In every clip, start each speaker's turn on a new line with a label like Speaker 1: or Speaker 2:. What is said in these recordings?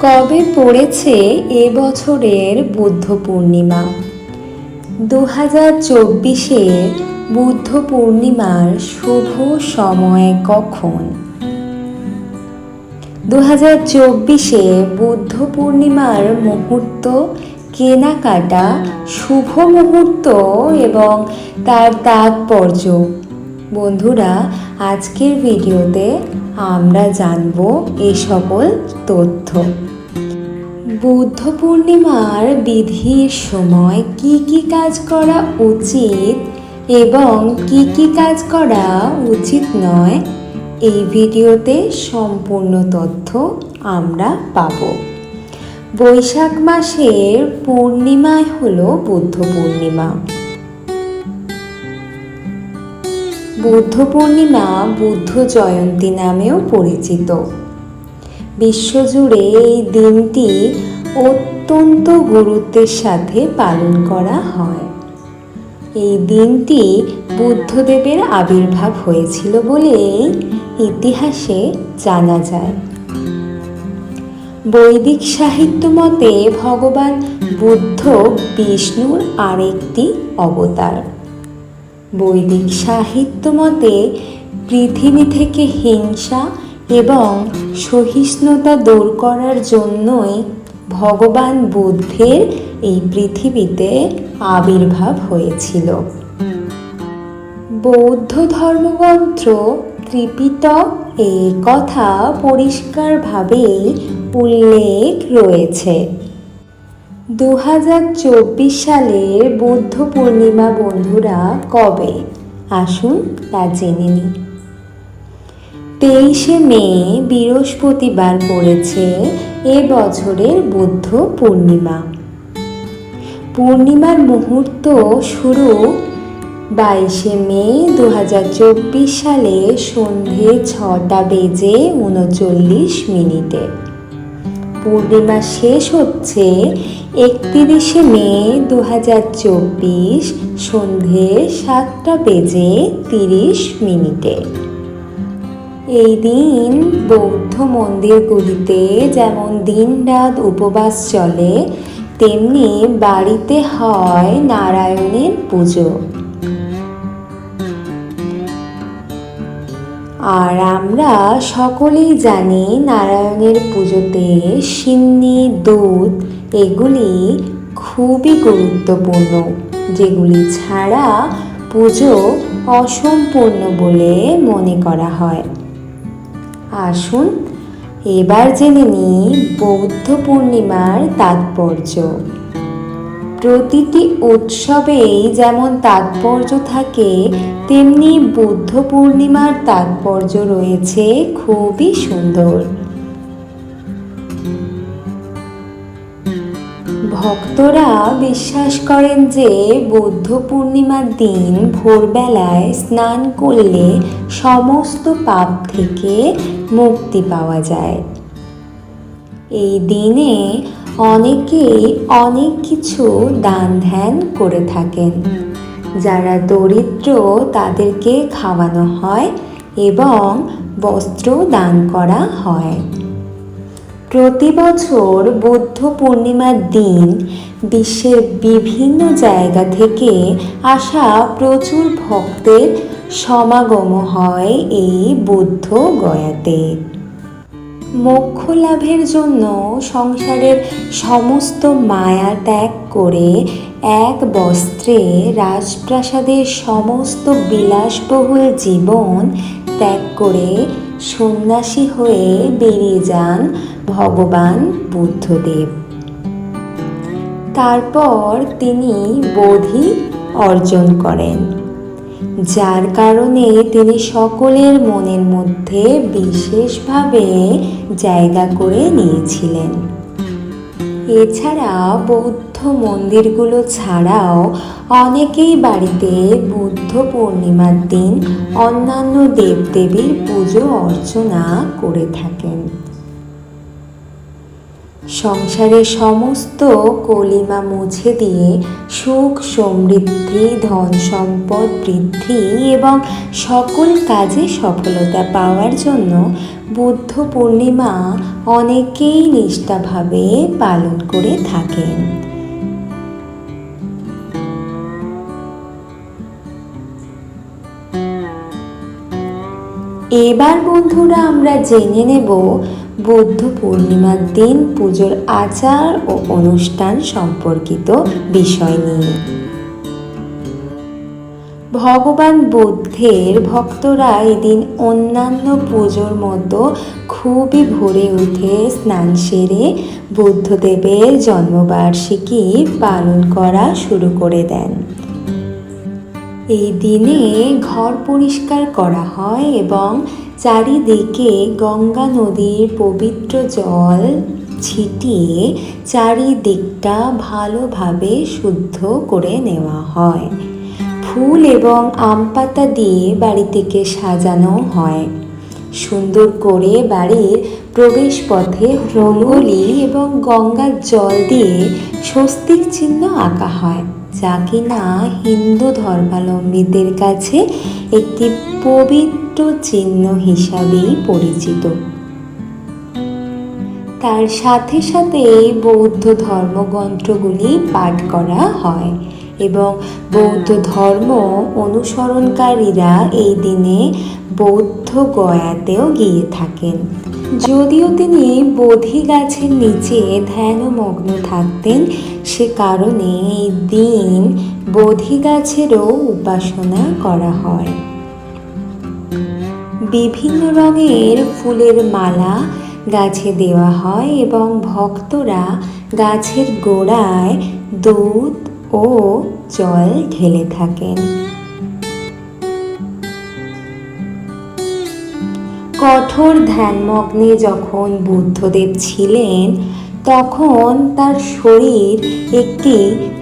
Speaker 1: কবে পড়েছে এবছরের বুদ্ধ পূর্ণিমা? 2024-এর বুদ্ধ পূর্ণিমার শুভ সময় কখন? 2024-এ বুদ্ধ পূর্ণিমার মুহূর্ত, কেনাকাটা, শুভ মুহূর্ত এবং তার তাৎপর্য। বন্ধুরা, আজকের ভিডিওতে আমরা জানব এই সকল তথ্য। বুদ্ধ পূর্ণিমার বিধির সময় কি কি কাজ করা উচিত এবং কি কি কাজ করা উচিত নয়, এই ভিডিওতে সম্পূর্ণ তথ্য আমরা পাব। বৈশাখ মাসের পূর্ণিমায় হলো বুদ্ধ পূর্ণিমা। বুদ্ধ পূর্ণিমা বুদ্ধ জয়ন্তী নামেও পরিচিত। বিশ্বজুড়ে এই দিনটি অত্যন্ত গুরুত্বের সাথে পালন করা হয়। এই দিনটি বুদ্ধদেবের আবির্ভাব হয়েছিল বলে ইতিহাসে জানা যায়। বৈদিক সাহিত্য মতে ভগবান বুদ্ধ বিষ্ণুর আরেকটি অবতার। বৈদিক সাহিত্য মতে পৃথিবী থেকে হিংসা এবং সহিষ্ণুতা দূর করার জন্যই ভগবান বুদ্ধের এই পৃথিবীতে আবির্ভাব হয়েছিল। বৌদ্ধ ধর্মগ্রন্থ ত্রিপিটক এই কথা পরিষ্কারভাবেই উল্লেখ রয়েছে। 2024 সালের বুদ্ধ পূর্ণিমা বন্ধুরা কবে? আসুন তা জেনে নিই। 23শে মে বৃহস্পতিবার পড়েছে এবছরের বুদ্ধ পূর্ণিমা। পূর্ণিমার মুহূর্ত শুরু 22শে মে 2024 সালে সন্ধে 6টা বেজে 39 মিনিটে। পূর্ণিমা শেষ হচ্ছে 31শে মে 2024 সন্ধে 7টা বেজে 30 মিনিটে। এই দিন বৌদ্ধ মন্দিরগুলিতে যেমন দিনরাত উপবাস চলে, তেমনি বাড়িতে হয় নারায়ণের পুজো। আর আমরা সকলেই জানি নারায়ণের পুজোতে সিন্নি, দুধ এগুলি খুবই গুরুত্বপূর্ণ, যেগুলি ছাড়া পুজো অসম্পূর্ণ বলে মনে করা হয়। আসুন এবার জেনে নিই বৌদ্ধ পূর্ণিমার তাৎপর্য। প্রতিটি উৎসবেই যেমন তাৎপর্য থাকে, তেমনি বুদ্ধ পূর্ণিমার তাৎপর্য রয়েছে খুবই সুন্দর। ভক্তরা বিশ্বাস করেন যে বুদ্ধ পূর্ণিমার দিন ভোরবেলায় স্নান করলে সমস্ত পাপ থেকে মুক্তি পাওয়া যায়। এই দিনে অনেকেই অনেক কিছু দান ধ্যান করে থাকেন। যারা দরিদ্র তাদেরকে খাওয়ানো হয় এবং বস্ত্র দান করা হয়। প্রতি বছর বুদ্ধ পূর্ণিমার দিন বিশ্বের বিভিন্ন জায়গা থেকে আসা প্রচুর ভক্তের সমাগম হয় এই বুদ্ধ গয়াতে। মোক্ষ লাভের জন্য সংসারের সমস্ত মায়া ত্যাগ করে এক বস্ত্রে রাজপ্রাসাদের সমস্ত বিলাসবহুল জীবন ত্যাগ করে সন্ন্যাসী হয়ে বেরিয়ে যান ভগবান বুদ্ধদেব। তারপর তিনি বোধি অর্জন করেন, যার কারণে তিনি সকলের মনের মধ্যে বিশেষভাবে জায়গা করে নিয়েছিলেন। এছাড়া বৌদ্ধ মন্দিরগুলো ছাড়াও অনেকেই বাড়িতে বুদ্ধ পূর্ণিমার দিন অন্যান্য দেবদেবীর পুজো অর্চনা করে থাকেন। সংসারের সমস্ত কলিমা মুছে দিয়ে সুখ সমৃদ্ধি ধন সম্পদ বৃদ্ধি এবং সকল কাজে সফলতা পাওয়ার জন্য বুদ্ধ পূর্ণিমা অনেকেই নিষ্ঠাভাবে পালন করে থাকেন। এবার বন্ধুরা আমরা জেনে নেব বুদ্ধ পূর্ণিমার দিন পুজোর আচার ও অনুষ্ঠান সম্পর্কিত বিষয় নিয়ে। ভগবান বুদ্ধের ভক্তরা এদিন অন্যান্য পুজোর মতো খুবই ভোরে উঠে স্নান সেরে বুদ্ধদেবের জন্মবার্ষিকী পালন করা শুরু করে দেন। এই দিনে ঘর পরিষ্কার করা হয় এবং চারিদিকে গঙ্গা নদীর পবিত্র জল ছিটিয়ে চারিদিকটা ভালোভাবে শুদ্ধ করে নেওয়া হয়। ফুল এবং আম পাতা দিয়ে বাড়িটিকে সাজানো হয়। সুন্দর করে বাড়ির প্রবেশ পথে রঙ্গোলি এবং গঙ্গার জল দিয়ে স্বস্তিক চিহ্ন আঁকা হয়, যা কিনা হিন্দু ধর্মাবলম্বীদের কাছে একটি পবিত্র চিহ্ন হিসাবেই পরিচিত। তার সাথে সাথে বৌদ্ধ ধর্মগ্রন্থগুলি পাঠ করা হয় এবং বৌদ্ধ ধর্ম অনুসরণকারীরা এই দিনে বৌদ্ধ গয়াতেও গিয়ে থাকেন। যদিও তিনি বোধি গাছের নিচে ধ্যানমগ্ন থাকতেন, সে কারণে এই দিন বোধি গাছেরও উপাসনা করা হয়। বিভিন্ন রঙের ফুলের মালা গাছে দেওয়া হয় এবং ভক্তরা গাছের গোড়ায় দুধ ও জল ঢেলে থাকেন। কঠোর ধ্যানমগ্নে যখন বুদ্ধদেব ছিলেন, তখন তার শরীর একটি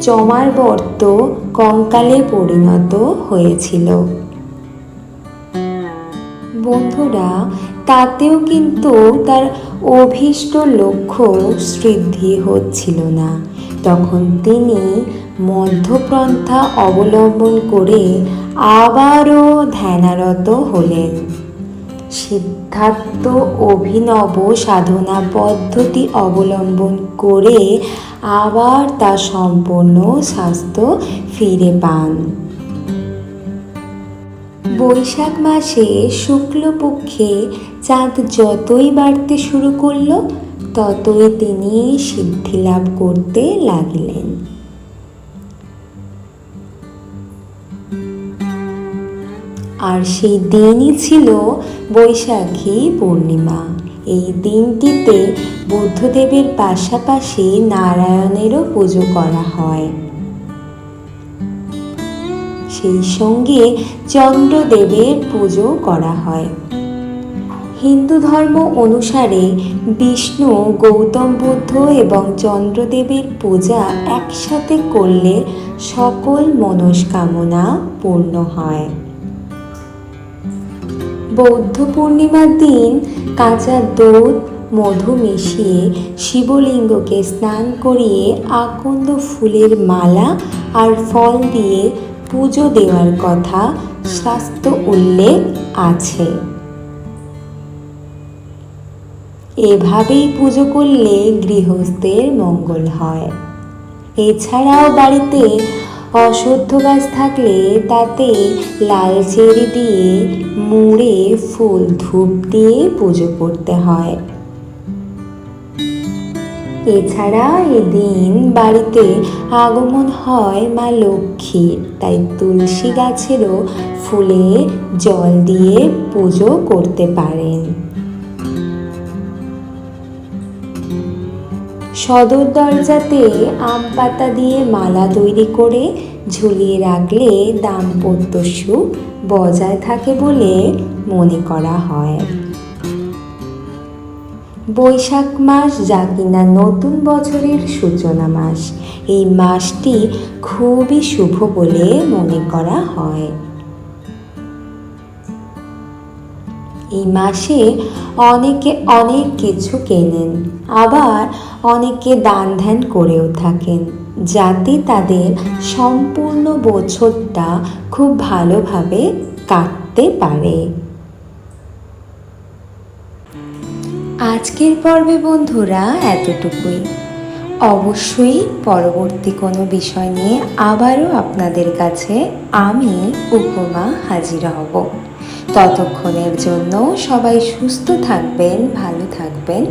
Speaker 1: চমারবর্ত কঙ্কালে পরিণত হয়েছিল। বন্ধুরা, তাতেও কিন্তু তার অভীষ্ট লক্ষ্য সিদ্ধি হচ্ছিল না। তখন তিনি মধ্যপন্থা অবলম্বন করে আবারও ধ্যানারত হলেন। সিদ্ধার্থ অভিনব সাধনা পদ্ধতি অবলম্বন করে আবার তার সম্পূর্ণ স্বাস্থ্য ফিরে পান। বৈশাখ মাসে শুক্লপক্ষে চাঁদ যতই বাড়তে শুরু করল, ততই তিনি সিদ্ধি লাভ করতে লাগলেন। আর সেই দিনই ছিল বৈশাখী পূর্ণিমা। এই দিনটিতে বুদ্ধদেবের পাশাপাশি নারায়ণেরও পুজো করা হয়। সেই সঙ্গে চন্দ্রদেবের পুজো করা হয়। হিন্দু ধর্ম অনুসারে বিষ্ণু, গৌতম বুদ্ধ এবং চন্দ্রদেবের পূজা একসাথে করলে সকল মনস্কামনা পূর্ণ হয়। বৌদ্ধ পূর্ণিমার দিন কাঁচা দুধ মধু মিশিয়ে শিবলিঙ্গকে স্নান করিয়ে আকন্দ ফুলের মালা আর ফল দিয়ে পুজো দেওয়ার কথা শাস্ত্র উল্লেখ আছে। এভাবেই পুজো করলে গৃহস্থের মঙ্গল হয়। এছাড়াও বাড়িতে অশ্বত্থ গাছ থাকলে তাতে লাল চেরি দিয়ে মুড়ে ফুল ধূপ দিয়ে পুজো করতে হয়। এছাড়া এদিন বাড়িতে আগমন হয় মা লক্ষ্মীর, তাই তুলসী গাছেরও ফুলে জল দিয়ে পুজো করতে পারেন। সদর দরজাতে আম পাতা দিয়ে মালা তৈরি করে ঝুলিয়ে রাখলে দাম্পত্য সুখ বজায় থাকে বলে মনে করা হয়। বৈশাখ মাস, যা কিনা নতুন বছরের সূচনা মাস, এই মাসটি খুবই শুভ বলে মনে করা হয়। এই মাসে অনেকে অনেক কিছু কেনেন, আবার অনেকে দান ধ্যান করেও থাকেন, যাতে তাদের সম্পূর্ণ বছরটা খুব ভালোভাবে কাটতে পারে। আজকের পর্বে বন্ধুরা এতটুকুই। অবশ্যই পরবর্তী কোনো বিষয় নিয়ে আবারও আপনাদের কাছে আমি উপমা হাজির হব। ততক্ষণের জন্য সবাই সুস্থ থাকবেন, ভালো থাকবেন,